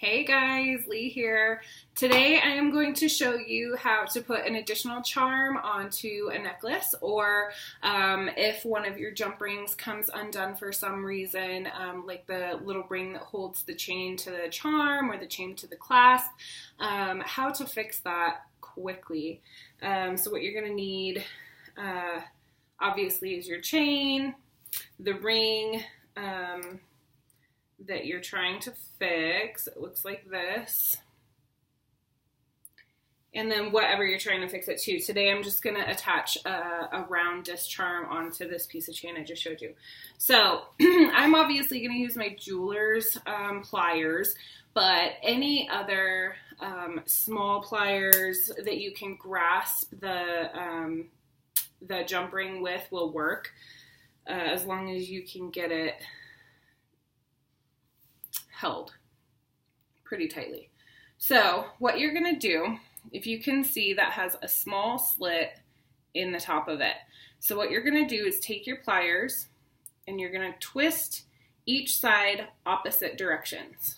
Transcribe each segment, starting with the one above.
Hey guys, Lee here. Today I am going to show you how to put an additional charm onto a necklace, or if one of your jump rings comes undone for some reason, like the little ring that holds the chain to the charm or the chain to the clasp, how to fix that quickly. So what you're going to need obviously is your chain, the ring, that you're trying to fix. It looks like this. And then whatever you're trying to fix it to. Today I'm just going to attach a round disc charm onto this piece of chain I just showed you. So I'm obviously going to use my jeweler's pliers, but any other small pliers that you can grasp the jump ring with will work, as long as you can get it held pretty tightly. So what you're going to do, if you can see, that has a small slit in the top of it. So what you're going to do is take your pliers and you're going to twist each side opposite directions.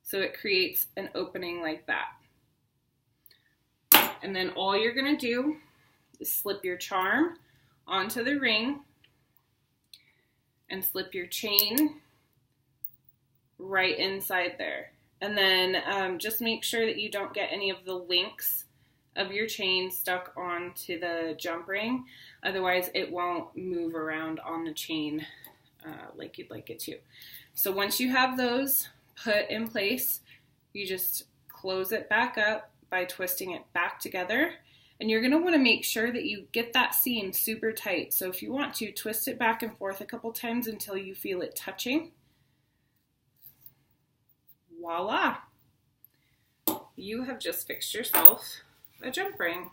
So it creates an opening like that. And then all you're going to do is slip your charm onto the ring and slip your chain right inside there. And then just make sure that you don't get any of the links of your chain stuck onto the jump ring. Otherwise it won't move around on the chain like you'd like it to. So once you have those put in place, you just close it back up by twisting it back together. And you're going to want to make sure that you get that seam super tight. So if you want to, twist it back and forth a couple times until you feel it touching. Voila! You have just fixed yourself a jump ring.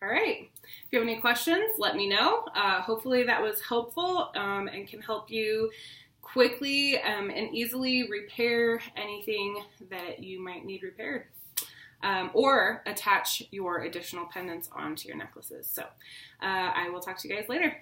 All right. If you have any questions, let me know. Hopefully that was helpful and can help you quickly and easily repair anything that you might need repaired. Or attach your additional pendants onto your necklaces. So I will talk to you guys later.